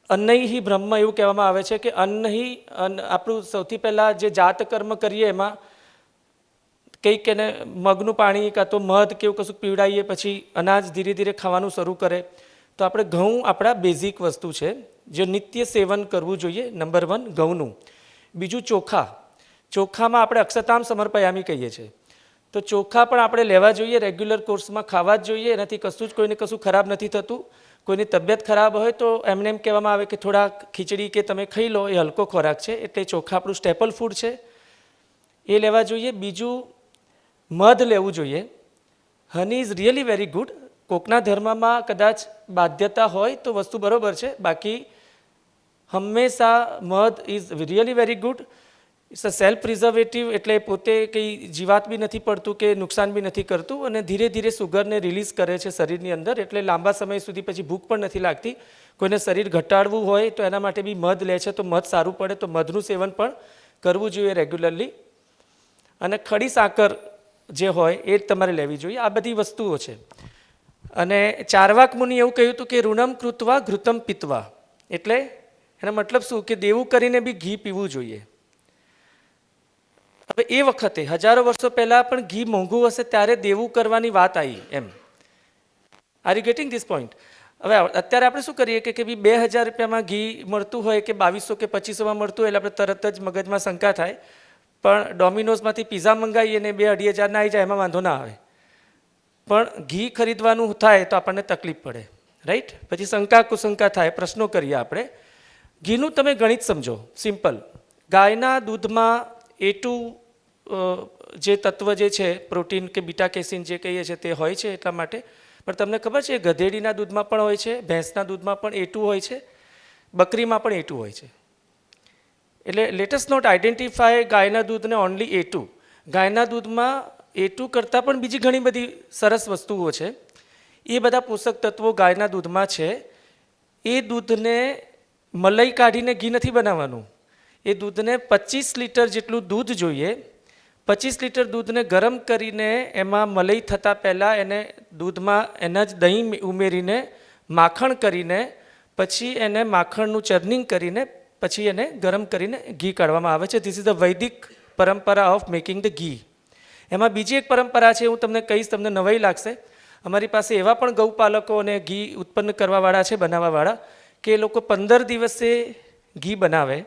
અન્નૈ બ્રહ્મ એવું કહેવામાં આવે છે કે આપણું સૌથી પહેલાં જે જાત કર્મ કરીએ એમાં કંઈક એને મગનું પાણી કાં તો મધ કે એવું કશું પીવડાવીએ, પછી અનાજ ધીરે ધીરે ખાવાનું શરૂ કરે. તો આપણે ઘઉં આપણા બેઝિક વસ્તુ છે જે નિત્ય સેવન કરવું જોઈએ. નંબર 1 ઘઉંનું. બીજું ચોખા. ચોખામાં આપણે અક્ષતામ સમર્પયામી કહીએ છીએ, તો ચોખા પણ આપણે લેવા જોઈએ, રેગ્યુલર કોર્સમાં ખાવા જ જોઈએ. એનાથી કશું જ કોઈને કશું ખરાબ નથી થતું. કોઈની તબિયત ખરાબ હોય તો એમને એમ કહેવામાં આવે કે થોડા ખીચડી કે તમે ખાઈ લો, એ હલકો ખોરાક છે. એટલે ચોખા આપણું સ્ટેપલ ફૂડ છે, એ લેવા જોઈએ. બીજું મધ લેવું જોઈએ. Honey is really very good. કોકના ધર્મમાં કદાચ બાધ્યતા હોય તો વસ્તુ બરાબર છે, બાકી હંમેશા મધ is really very good. It's a self preservative, એટલે પોતે કંઈ જીવાત બી નથી પડતું કે નુકસાન બી નથી કરતું, અને ધીરે ધીરે સુગરને રિલીઝ કરે છે શરીરની અંદર. એટલે લાંબા સમય સુધી પછી ભૂખ પણ નથી લાગતી. કોઈને શરીર ઘટાડવું હોય તો એના માટે બી મધ લે છે તો મધ સારું પડે, તો મધનું સેવન પણ કરવું જોઈએ રેગ્યુલરલી. અને ખડી સાકર જે હોય એ તમારે લેવી જોઈએ. આ બધી વસ્તુઓ છે. અને ચારવાક મુનિ એવું કહ્યું હતું કે ઋણમ કૃત્વા ઘૃતમ પીત્વા, એટલે એનો મતલબ શું કે દેવું કરીને બી ઘી પીવું જોઈએ. હવે એ વખતે હજારો વર્ષો પહેલાં પણ ઘી મોંઘું હશે ત્યારે દેવું કરવાની વાત આવી એમ. Are you getting this point? હવે અત્યારે આપણે શું કરીએ કે ભાઈ 2000 રૂપિયામાં ઘી મળતું હોય કે 2200 કે 2500માં મળતું હોય એટલે આપણે તરત જ મગજમાં શંકા થાય. પણ ડોમિનોઝમાંથી પિઝા મંગાવીએ ને 2-2500 ના આવી જાય એમાં વાંધો ના આવે. પણ ઘી ખરીદવાનું થાય તો આપણને તકલીફ પડે, રાઈટ? પછી શંકા કુશંકા થાય, પ્રશ્નો કરીએ આપણે. ઘીનું તમે ગણિત સમજો, સિમ્પલ. ગાયના દૂધમાં A2 જે તત્વ જે છે, પ્રોટીન કે બીટા કેસીન જે કહીએ છીએ તે હોય છે એટલા માટે. પણ તમને ખબર છે ગધેડીના દૂધમાં પણ હોય છે, ભેંસના દૂધમાં પણ A2 હોય છે, બકરીમાં પણ A2 હોય છે. એટલે લેટસ નોટ આઈડેન્ટિફાય ગાયના દૂધને ઓનલી A2. ગાયના દૂધમાં A2 કરતાં પણ બીજી ઘણી બધી સરસ વસ્તુઓ છે. એ બધા પોષક તત્વો ગાયના દૂધમાં છે. એ દૂધને મલાઈ કાઢીને ઘી નથી બનાવવાનું. એ દૂધને 25 લીટર જેટલું દૂધ જોઈએ. 25 લીટર દૂધને ગરમ કરીને એમાં મલાઈ થતાં પહેલાં એને દૂધમાં એના જ દહીં ઉમેરીને માખણ કરીને પછી એને માખણનું ચર્નિંગ કરીને પછી એને ગરમ કરીને ઘી કાઢવામાં આવે છે. ધીસ ઇઝ ધ વૈદિક પરંપરા ઓફ મેકિંગ ધ ઘી. એમાં બીજી એક પરંપરા છે, હું તમને કહીશ, તમને નવાઈ લાગશે. અમારી પાસે એવા પણ ગૌપાલકો અને ઘી ઉત્પન્ન કરવાવાળા છે, બનાવવાવાળા, કે એ લોકો 15 દિવસે ઘી બનાવે,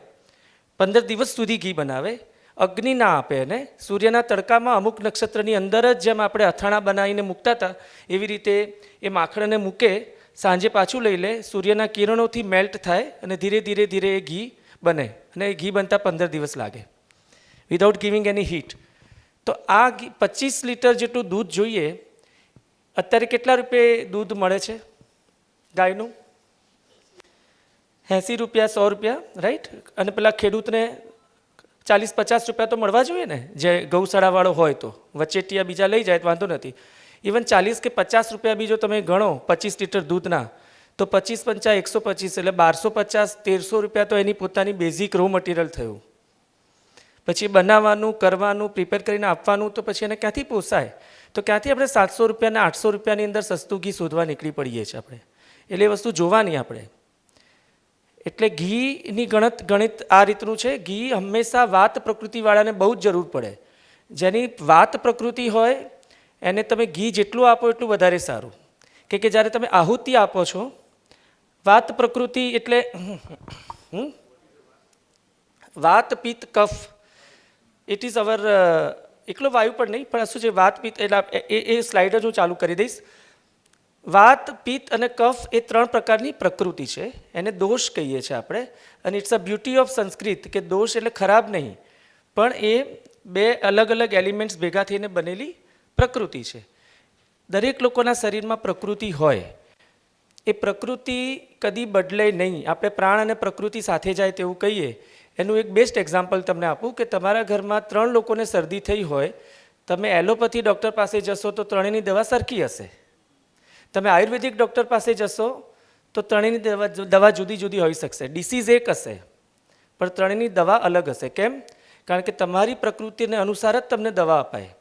15 દિવસ સુધી ઘી બનાવે, અગ્નિ ના આપે એને. સૂર્યના તડકામાં અમુક નક્ષત્રની અંદર જ જેમ આપણે અથાણા બનાવીને મૂકતા હતા એવી રીતે એ માખણને મૂકે, સાંજે પાછું લઈ લે, સૂર્યના કિરણોથી મેલ્ટ થાય અને ધીરે ધીરે ધીરે એ ઘી બને. અને એ ઘી બનતા 15 દિવસ લાગે વિધાઉટ ગિવિંગ એની હીટ. તો આ 25 લીટર જેટલું દૂધ જોઈએ. અત્યારે કેટલા રૂપિયે દૂધ મળે છે ગાયનું? 80 રૂપિયા, 100 રૂપિયા, રાઈટ? અને પેલા ખેડૂતને 40-50 રૂપિયા તો મળવા જોઈએ ને, જે ગૌશાળાવાળો હોય તો. વચેટિયા બીજા લઈ જાય તો વાંધો નથી. ઇવન 40 કે 50 રૂપિયા બી જો તમે ગણો 25 લીટર દૂધના, તો 25 × 5 125, એટલે 1250-1300 રૂપિયા તો એની પોતાની બેઝિક રો મટીરિયલ થયું. પછી બનાવવાનું, કરવાનું, પ્રિપેર કરીને આપવાનું, તો પછી એને ક્યાંથી પોસાય? તો ક્યાંથી આપણે 700 રૂપિયા ને 800 રૂપિયાની અંદર સસ્તું ઘી શોધવા નીકળી પડીએ છીએ આપણે. એટલે એ વસ્તુ જોવાની આપણે. એટલે ઘીની ગણિત આ રીતનું છે. ઘી હંમેશા વાત પ્રકૃતિવાળાને બહુ જ જરૂર પડે. જેની વાત પ્રકૃતિ હોય એને તમે ઘી જેટલું આપો એટલું વધારે સારું. કે જ્યારે તમે આહુતિ આપો છો, વાત પ્રકૃતિ એટલે વાત પિત્ત કફ, ઇટ ઇઝ અવર, એકલો વાયુ પણ નહીં, પણ શું છે વાત પિત્ત, એટલે એ સ્લાઇડ જ હું ચાલુ કરી દઈશ. વાત, પિત્ત અને કફ એ 3 પ્રકારની પ્રકૃતિ છે. એને દોષ કહીએ છીએ આપણે. અને it's a beauty of Sanskrit કે દોષ એટલે ખરાબ નહીં, પણ એ 2 અલગ અલગ એલિમેન્ટ્સ ભેગા થઈને બનેલી પ્રકૃતિ છે. દરેક લોકોના શરીરમાં પ્રકૃતિ હોય. એ પ્રકૃતિ કદી બદલે નહીં. આપણે પ્રાણ અને પ્રકૃતિ સાથે જાય તેવું કહીએ. એનું એક બેસ્ટ એક્ઝામ્પલ તમને આપું કે તમારા ઘરમાં 3 લોકોને શરદી થઈ હોય, તમે એલોપેથી ડૉક્ટર પાસે જશો તો ત્રણેયની દવા સરખી હશે. તમે આયુર્વેદિક ડૉક્ટર પાસે જશો તો ત્રણેયની દવા જુદી જુદી હોઈ શકશે. ડિસીઝ એક હશે પણ ત્રણેયની દવા અલગ હશે. કેમ? કારણ કે તમારી પ્રકૃતિને અનુસાર જ તમને દવા અપાય.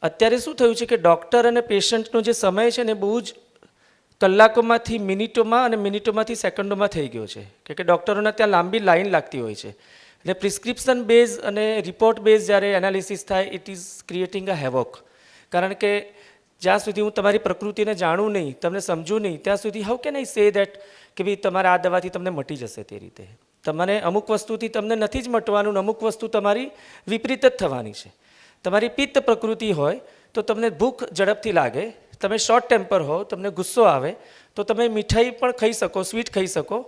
અત્યારે શું થયું છે કે ડૉક્ટર અને પેશન્ટનો જે સમય છે ને બહુ જ કલાકોમાંથી મિનિટોમાં અને મિનિટોમાંથી સેકન્ડોમાં થઈ ગયો છે. કે ડૉક્ટરોને ત્યાં લાંબી લાઈન લાગતી હોય છે. એટલે પ્રિસ્ક્રિપ્શન બેઝ અને રિપોર્ટ બેઝ જ્યારે એનાલિસિસ થાય, ઇટ ઇઝ ક્રિએટિંગ અ હેવોક. કારણ કે જ્યાં સુધી હું તમારી પ્રકૃતિને જાણું નહીં, તમને સમજું નહીં, ત્યાં સુધી how can I say that કે ભાઈ તમારે આ દવાથી તમને મટી જશે. તે રીતે તમને અમુક વસ્તુથી તમને નથી જ મટવાનું, અમુક વસ્તુ તમારી વિપરીત જ થવાની છે. તમારી પિત્ત પ્રકૃતિ હોય તો તમને ભૂખ ઝડપથી લાગે, તમે શોર્ટ ટેમ્પર હો, તમને ગુસ્સો આવે તો તમે મીઠાઈ પણ ખાઈ શકો, સ્વીટ ખાઈ શકો,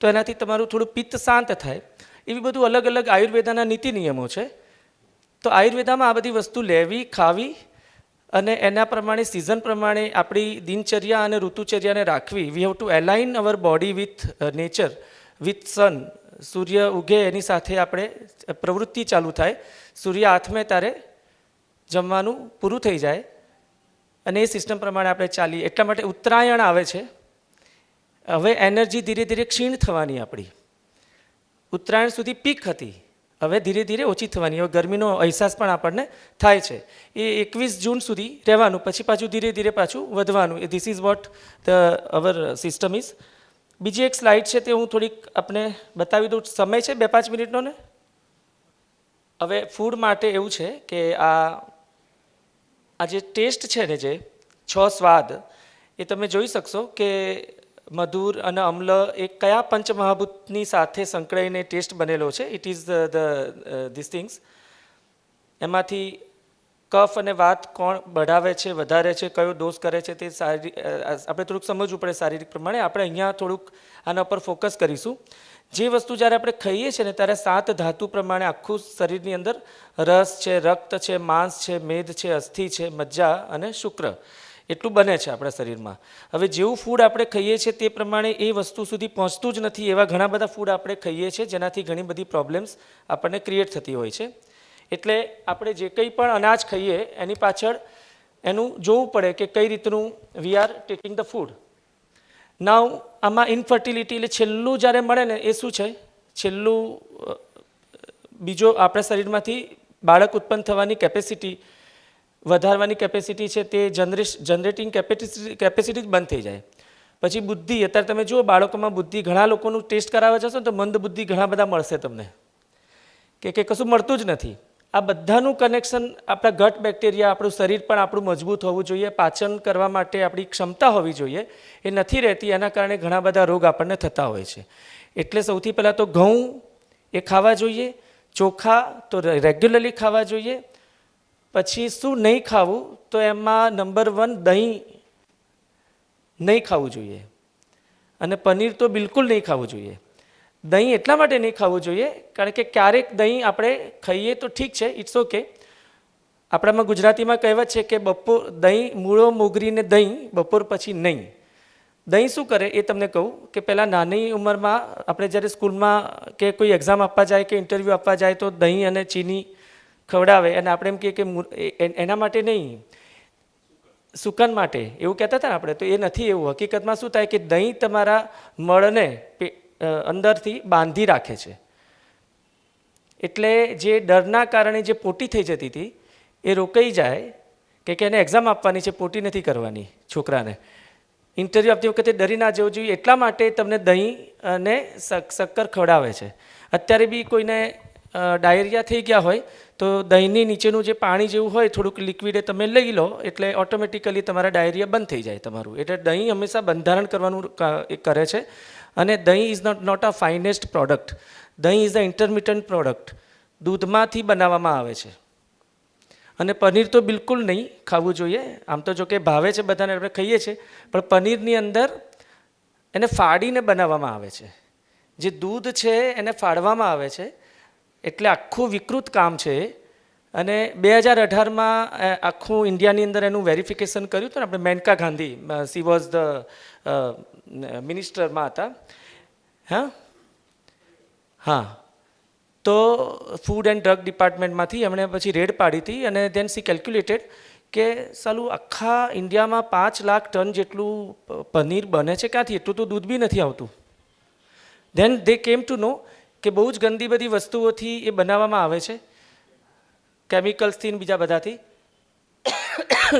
તો એનાથી તમારું થોડું પિત્ત શાંત થાય. એવી બધું અલગ અલગ આયુર્વેદાના નીતિ નિયમો છે. તો આયુર્વેદામાં આ બધી વસ્તુ લેવી, ખાવી અને એના પ્રમાણે સિઝન પ્રમાણે આપણી દિનચર્યા અને ઋતુચર્યાને રાખવી. We have to align our body with nature, with sun. સૂર્ય ઉગે એની સાથે આપણે પ્રવૃત્તિ ચાલુ થાય. સૂર્ય આથમે ત્યારે જમવાનું પૂરું થઈ જાય અને એ સિસ્ટમ પ્રમાણે આપણે ચાલીએ. એટલા માટે ઉત્તરાયણ આવે છે. હવે એનર્જી ધીરે ધીરે ક્ષીણ થવાની આપણી. ઉત્તરાયણ સુધી પીક હતી, હવે ધીરે ધીરે ઓછી થવાની. હવે ગરમીનો અહેસાસ પણ આપણને થાય છે. એ 21 જૂન સુધી રહેવાનું, પછી પાછું ધીરે ધીરે પાછું વધવાનું. This is vote the hour system is. બીજી એક સ્લાઇડ છે તે હું થોડીક આપને બતાવી દઉં. સમય છે 2-5 મિનિટનો ને. હવે ફૂડ માટે એવું છે કે આ જે ટેસ્ટ છે ને, જે 6 સ્વાદ, એ તમે જોઈ શકશો કે મધુર અને અમ્લ એ કયા પંચમહાભૂતની સાથે સંકળાઈને ટેસ્ટ બનેલો છે. It is this things. એમાંથી કફ અને વાત કોણ બઢાવે છે, વધારે છે, કયો ડોઝ કરે છે, તે આપણે થોડુંક સમજવું પડે શારીરિક પ્રમાણે. આપણે અહીંયા થોડુંક આના પર ફોકસ કરીશું. જે વસ્તુ જ્યારે આપણે ખાઈએ છીએ ને ત્યારે 7 ધાતુ પ્રમાણે આખું શરીરની અંદર રસ છે, રક્ત છે, માંસ છે, મેદ છે, અસ્થિ છે, મજ્જા અને શુક્ર, એટલું બને છે આપણા શરીરમાં. હવે જેવું ફૂડ આપણે ખાઈએ છીએ તે પ્રમાણે એ વસ્તુ સુધી પહોંચતું જ નથી. એવા ઘણા બધા ફૂડ આપણે ખાઈએ છીએ જેનાથી ઘણી બધી પ્રોબ્લેમ્સ આપણને ક્રિએટ થતી હોય છે. એટલે આપણે જે કંઈ પણ અનાજ ખાઈએ એની પાછળ એનું જોવું પડે કે કઈ રીતનું we are taking the food. Now આમાં ઇનફર્ટિલિટી એટલે છેલ્લું જ્યારે મળે ને એ શું છે, છેલ્લું બીજો આપણા શરીરમાંથી બાળક ઉત્પન્ન થવાની કેપેસિટી, વધારવાની કેપેસિટી છે તે જનરેટિંગ કેપેસિટી જ બંધ થઈ જાય. પછી બુદ્ધિ, અત્યારે તમે જુઓ બાળકોમાં બુદ્ધિ, ઘણા લોકોનું ટેસ્ટ કરાવવા જશો ને તો મંદ બુદ્ધિ ઘણા બધા મળશે તમને, કે કશું મળતું જ નથી. આ બધાનું કનેક્શન આપણા ગટ બેક્ટેરિયા, આપણું શરીર પણ આપણું મજબૂત હોવું જોઈએ, પાચન કરવા માટે આપણી ક્ષમતા હોવી જોઈએ, એ નથી રહેતી. એના કારણે ઘણા બધા રોગ આપણને થતા હોય છે. એટલે સૌથી પહેલાં તો ઘઉં એ ખાવા જોઈએ, ચોખા તો રેગ્યુલરલી ખાવા જોઈએ. પછી શું નહીં ખાવું, તો એમાં નંબર 1 દહીં નહીં ખાવું જોઈએ અને પનીર તો બિલકુલ નહીં ખાવું જોઈએ. દહીં એટલા માટે નહીં ખાવું જોઈએ કારણ કે ક્યારેક દહીં આપણે ખાઈએ તો ઠીક છે, ઇટ્સ ઓકે. આપણામાં ગુજરાતીમાં કહેવત છે કે દહીં મૂળો મોગરીને દહીં, બપોર પછી નહીં. દહીં શું કરે એ તમને કહું કે પહેલાં નાની ઉંમરમાં આપણે જ્યારે સ્કૂલમાં કે કોઈ એક્ઝામ આપવા જાય કે ઇન્ટરવ્યૂ આપવા જાય તો દહીં અને ચીની ખવડાવે અને આપણે એમ કહીએ કે એના માટે નહીં, સુકન માટે એવું કહેતા હતા ને આપણે. તો એ નથી એવું. હકીકતમાં શું થાય કે દહીં તમારા મળને અંદરથી બાંધી રાખે છે. એટલે જે ડરના કારણે જે પોટી થઈ જતી હતી એ રોકાઈ જાય કે એને એક્ઝામ આપવાની છે, પોટી નથી કરવાની છોકરાને. ઇન્ટરવ્યૂ આપતી વખતે ડરી ના જવું જોઈએ. એટલા માટે તમને દહીં અને શક્કર ખવડાવે છે. અત્યારે બી કોઈને ડાયરિયા થઈ ગયા હોય તો દહીંની નીચેનું જે પાણી જેવું હોય થોડુંક લિક્વિડ એ તમે લઈ લો એટલે ઓટોમેટિકલી તમારા ડાયરિયા બંધ થઈ જાય તમારું. એટલે દહીં હંમેશા બંધારણ કરવાનું કરે છે. અને દહીં is not a finest product. દહીં ઇઝ અ ઇન્ટરમિટન્ટ પ્રોડક્ટ. દૂધમાંથી બનાવવામાં આવે છે. અને પનીર તો બિલકુલ નહીં ખાવું જોઈએ. આમ તો જો કે ભાવે છે બધાને, આપણે ખાઈએ છીએ, પણ પનીરની અંદર એને ફાડીને બનાવવામાં આવે છે. જે દૂધ છે એને ફાડવામાં આવે છે એટલે આખું વિકૃત કામ છે. અને 2018માં આખું ઇન્ડિયાની અંદર એનું વેરિફિકેશન કર્યું હતું ને આપણે Maneka Gandhi she was the મિનિસ્ટરમાં હતા હા હા તો ફૂડ એન્ડ ડ્રગ ડિપાર્ટમેન્ટમાંથી એમણે પછી રેડ પાડી હતી અને દેન સી કેલ્ક્યુલેટેડ કે સાલું આખા ઇન્ડિયામાં 5 લાખ ટન જેટલું પનીર બને છે ક્યાંથી એટલું તો દૂધ બી નથી આવતું ધેન દે કેમ ટુ નો કે બહુ જ ગંદી બધી વસ્તુઓથી એ બનાવવામાં આવે છે કેમિકલ્સથી બીજા બધાથી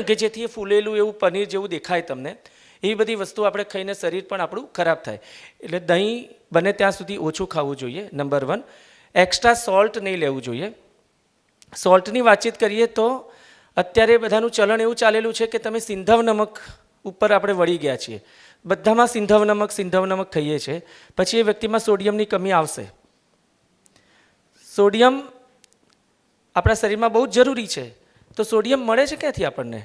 કે જેથી એ ફૂલેલું એવું પનીર જેવું દેખાય તમને એવી બધી વસ્તુ આપણે ખાઈને શરીર પણ આપણું ખરાબ થાય એટલે દહીં બને ત્યાં સુધી ઓછું ખાવું જોઈએ નંબર 1 એક્સ્ટ્રા સોલ્ટ નહીં લેવું જોઈએ સોલ્ટની વાતચીત કરીએ તો અત્યારે બધાનું ચલણ એવું ચાલેલું છે કે તમે સિંધવ નમક ઉપર આપણે વળી ગયા છીએ બધામાં સિંધવ નમક ખાઈએ છીએ પછી એ વ્યક્તિમાં સોડિયમની કમી આવશે સોડિયમ આપણા શરીરમાં બહુ જ જરૂરી છે તો સોડિયમ મળે છે ક્યાંથી આપણને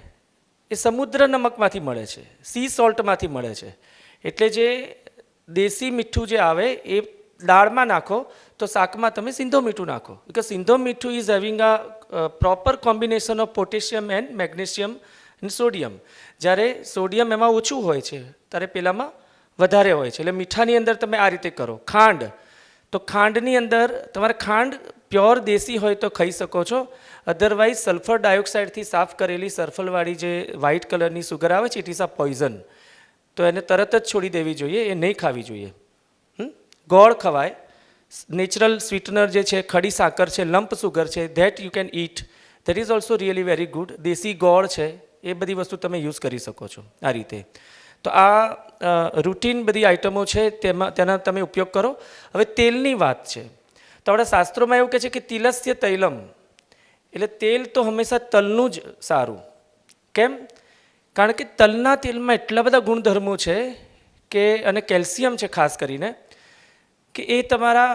એ સમુદ્ર નમકમાંથી મળે છે સી સોલ્ટમાંથી મળે છે એટલે જે દેશી મીઠું જે આવે એ દાળમાં નાખો તો શાકમાં તમે સિંધો મીઠું નાખો બિકોઝ સિંધો મીઠું is having a proper combination of potassium and magnesium and sodium જ્યારે સોડિયમ એમાં ઓછું હોય છે ત્યારે પેલામાં વધારે હોય છે એટલે મીઠાની અંદર તમે આ રીતે કરો ખાંડ તો ખાંડની અંદર તમારે ખાંડ પ્યોર દેશી હોય તો ખાઈ શકો છો અધરવાઇઝ સલ્ફર ડાયોક્સાઇડથી સાફ કરેલી સલ્ફરવાળી જે વ્હાઇટ કલરની સુગર આવે છે ઇટ ઇઝ અ પોઈઝન તો એને તરત જ છોડી દેવી જોઈએ એ નહીં ખાવી જોઈએ ગોળ ખવાય નેચરલ સ્વીટનર જે છે ખડી સાકર છે લંપ સુગર છે that you can it that is also really very good દેશી ગોળ છે એ બધી વસ્તુ તમે યુઝ કરી શકો છો આ રીતે તો આ રૂટીન બધી આઇટમો છે તેના તમે ઉપયોગ કરો હવે તેલની વાત છે તો આપણા શાસ્ત્રોમાં એવું કહે છે કે તિલસ્ય તૈલમ એટલે તેલ તો હંમેશા તલનું જ સારું કેમ કારણ કે તલના તેલમાં એટલા બધા ગુણધર્મો છે કે અને કેલ્શિયમ છે ખાસ કરીને કે એ તમારા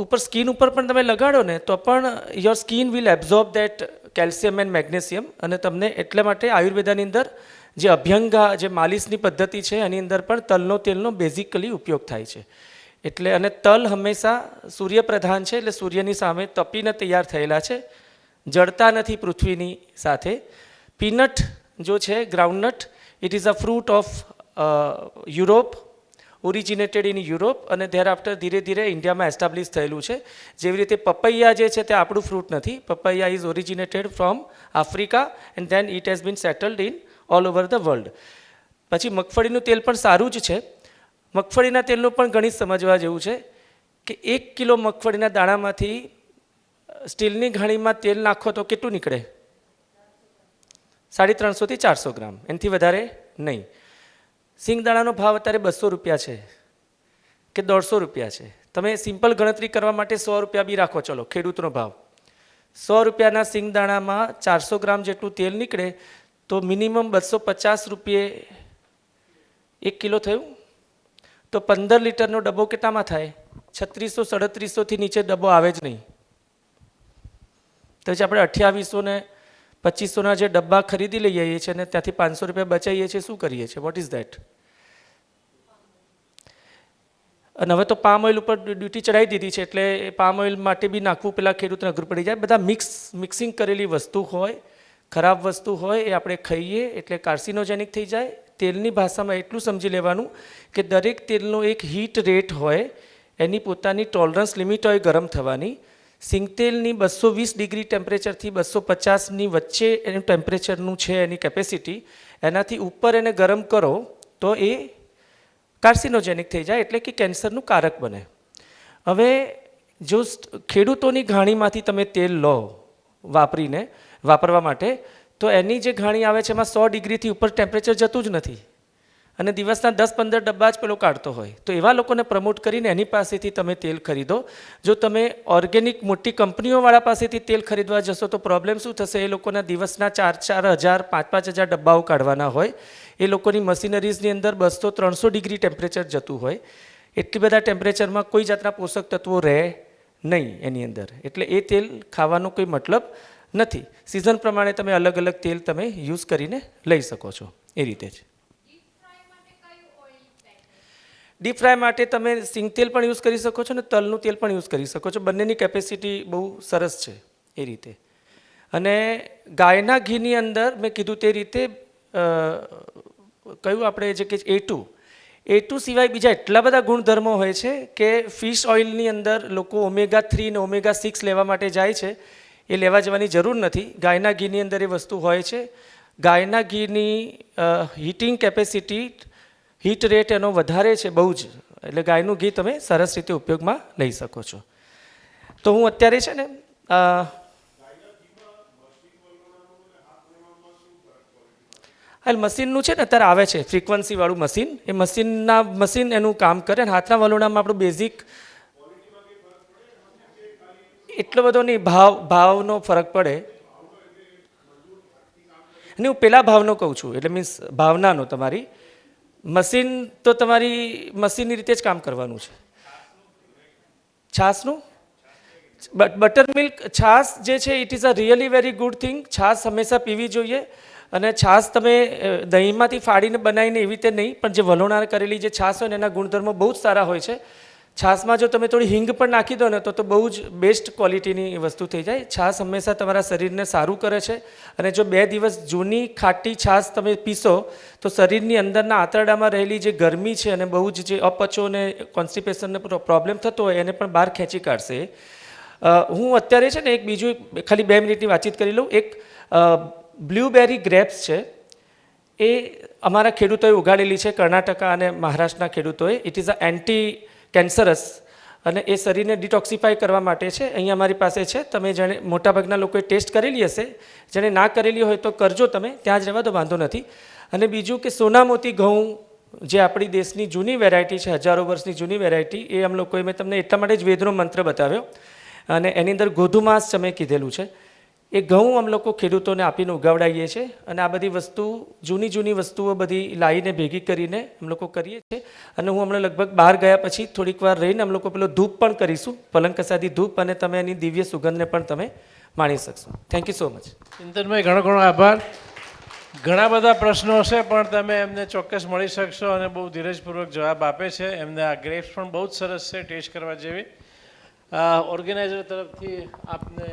ઉપર સ્કિન ઉપર પણ તમે લગાડો ને તો પણ your skin will absorb that calcium and magnesium અને તમને એટલા માટે આયુર્વેદાની અંદર જે અભ્યંગા જે માલિશની પદ્ધતિ છે એની અંદર પણ તલનો તેલનો બેઝિકલી ઉપયોગ થાય છે એટલે અને તલ હંમેશા સૂર્યપ્રધાન છે એટલે સૂર્યની સામે તપીને તૈયાર થયેલા છે જળતા નથી પૃથ્વીની સાથે પીનટ જો છે groundnut it is a fruit of Europe originated in Europe અને ધેર આફ્ટર ધીરે ધીરે ઇન્ડિયામાં એસ્ટાબ્લિશ થયેલું છે જેવી રીતે પપૈયા જે છે તે આપણું ફ્રૂટ નથી papaya is originated from Africa and then it has been settled in all over the world પછી મગફળીનું તેલ પણ સારું જ છે મગફળીના તેલનું પણ ગણિત સમજવા જેવું છે કે 1 કિલો મગફળીના દાણામાંથી સ્ટીલની ઘાણીમાં તેલ નાખો તો કેટલું નીકળે 350 થી 400 ગ્રામ એનાથી વધારે નહીં સિંગદાણાનો ભાવ અત્યારે 200 રૂપિયા છે કે 150 રૂપિયા છે તમે સિમ્પલ ગણતરી કરવા માટે 100 રૂપિયા બી રાખો ચલો ખેડૂતનો ભાવ 100 રૂપિયાના સિંગદાણામાં 400 ગ્રામ જેટલું તેલ નીકળે તો મિનિમમ 250 રૂપિયે 1 કિલો થયું તો 15 લીટરનો ડબ્બો કેટલામાં થાય 3600-3700થી નીચે ડબ્બો આવે જ નહીં તો આપણે 2800 ને 2500ના જે ડબ્બા ખરીદી લઈએ છીએ અને ત્યાંથી 500 રૂપિયા બચાવીએ છીએ શું કરીએ છીએ વોટ ઇઝ ધેટ અને હવે તો પામ ઓઇલ ઉપર ડ્યુટી ચડાવી દીધી છે એટલે પામ ઓઇલ માટે બી નાખવું પેલા ખેડૂતને અઘરું પડી જાય બધા મિક્સિંગ કરેલી વસ્તુ હોય ખરાબ વસ્તુ હોય એ આપણે ખાઈએ એટલે કાર્સિનોજેનિક થઈ જાય તેલની ભાષામાં એટલું સમજી લેવાનું કે દરેક તેલનો એક હીટ રેટ હોય એની પોતાની ટોલરન્સ લિમિટ હોય ગરમ થવાની સિંગતેલની 220 ડિગ્રી ટેમ્પરેચરથી 250ની વચ્ચે એનું ટેમ્પરેચરનું છે એની કેપેસિટી એનાથી ઉપર એને ગરમ કરો તો એ કાર્સિનોજેનિક થઈ જાય એટલે કે કેન્સરનું કારક બને હવે જો ખેડૂતોની ઘાણીમાંથી તમે તેલ લો વાપરવા માટે તો એની જે ઘાણી આવે છે એમાં 100 ડિગ્રીથી ઉપર ટેમ્પરેચર જતું જ નથી અને દિવસના 10-15 ડબ્બા જ પેલો કાઢતો હોય તો એવા લોકોને પ્રમોટ કરીને એની પાસેથી તમે તેલ ખરીદો જો તમે ઓર્ગેનિક મોટી કંપનીઓવાળા પાસેથી તેલ ખરીદવા જશો તો પ્રોબ્લેમ શું થશે એ લોકોના દિવસના 4,000 5,000 ડબ્બાઓ કાઢવાના હોય એ લોકોની મશીનરીઝની અંદર 200-300 ડિગ્રી ટેમ્પરેચર જતું હોય એટલી બધા ટેમ્પરેચરમાં કોઈ જાતના પોષક તત્વો રહે નહીં એની અંદર એટલે એ તેલ ખાવાનો કોઈ મતલબ નથી સિઝન પ્રમાણે તમે અલગ અલગ તેલ તમે યુઝ કરીને લઈ શકો છો એ રીતે જ ડીપ ફ્રાય માટે તમે સિંગ તેલ પણ યુઝ કરી શકો છો અને તલનું તેલ પણ યુઝ કરી શકો છો બંનેની કેપેસિટી બહુ સરસ છે એ રીતે અને ગાયના ઘીની અંદર મેં કીધું તે રીતે કયું આપણે જે કે A2 સિવાય બીજા એટલા બધા ગુણધર્મો હોય છે કે ફિશ ઓઇલની અંદર લોકો omega-3 અને omega-6 લેવા માટે જાય છે. એ લેવા જવાની જરૂર નથી. ગાયના ઘીની અંદર એ વસ્તુ હોય છે. ગાયના ઘીની હીટિંગ કેપેસિટી, હીટ રેટ એનો વધારે છે બહુ જ. એટલે ગાયનું ઘી તમે સરસ રીતે ઉપયોગમાં લઈ શકો છો. તો હું અત્યારે છે ને હાલ મશીનનું છે ને અત્યારે આવે છે ફ્રીક્વન્સીવાળું મશીન. એ મશીન એનું કામ કરે અને હાથના વલોણામાં આપણું બેઝિક એટલો બધો નહીં, ભાવનો ફરક પડે. નહીં, હું પેલા ભાવનો કહું છું, એટલે મીન્સ ભાવનાનો. તમારી મશીન તો તમારી મશીનની રીતે જ કામ કરવાનું છે. છાશનું બટર મિલ્ક છાશ જે છે it is a really very good thing. છાશ હંમેશા પીવી જોઈએ. અને છાશ તમે દહીંમાંથી ફાડીને બનાવીને એવી રીતે નહીં, પણ જે વલોણા કરેલી જે છાશ હોય ને એના ગુણધર્મો બહુ જ સારા હોય છે. છાશમાં જો તમે થોડી હિંગ પણ નાખી દો ને તો બહુ જ બેસ્ટ ક્વોલિટીની વસ્તુ થઈ જાય. છાશ હંમેશા તમારા શરીરને સારું કરે છે. અને જો 2 દિવસ જૂની ખાટી છાશ તમે પીશો તો શરીરની અંદરના આંતરડામાં રહેલી જે ગરમી છે અને બહુ જ જે અપચો અને કોન્સ્ટિપેશનને પ્રોબ્લેમ થતો હોય એને પણ બહાર ખેંચી કાઢશે. હું અત્યારે છે ને એક બીજું ખાલી 2 મિનિટની વાતચીત કરી લઉં. એક બ્લ્યુબેરી ગ્રેપ્સ છે, એ અમારા ખેડૂતોએ ઉગાડેલી છે, કર્ણાટકા અને મહારાષ્ટ્રના ખેડૂતોએ. It is a anti cancerous અને એ શરીરને ડિટોક્સિફાય કરવા માટે છે. અહીંયા અમારી પાસે છે. તમે જેણે મોટાભાગના લોકોએ ટેસ્ટ કરેલી હશે, જેણે ના કરેલી હોય તો કરજો, તમે ત્યાં જ રહેવા તો વાંધો નથી. અને બીજું કે સોનામોતી ઘઉં જે આપણી દેશની જૂની વેરાયટી છે, હજારો વર્ષની જૂની વેરાયટી, એ આમ લોકોએ મેં તમને એટલા માટે જ વેદનો મંત્ર બતાવ્યો અને એની અંદર ગોધુમાસ તમે કીધેલું છે. એ ઘઉં આમ લોકો ખેડૂતોને આપીને ઉગાવડાવીએ છીએ. અને આ બધી વસ્તુ જૂની વસ્તુઓ બધી લાવીને ભેગી કરીને આમ લોકો કરીએ છીએ. અને હું હમણાં લગભગ બહાર ગયા પછી થોડીક વાર રહીને આમ લોકો પેલો ધૂપ પણ કરીશું, પલંકસાદી ધૂપ, અને તમે એની દિવ્ય સુગંધને પણ તમે માણી શકશો. Thank you so much. ચિંતનભાઈ, ઘણો ઘણો આભાર. ઘણા બધા પ્રશ્નો હશે પણ તમે એમને ચોક્કસ મળી શકશો અને બહુ ધીરજપૂર્વક જવાબ આપે છે. એમને આ ગ્રેપ્સ પણ બહુ જ સરસ છે, ટેસ્ટ કરવા જેવી. ઓર્ગેનાઇઝર તરફથી આપને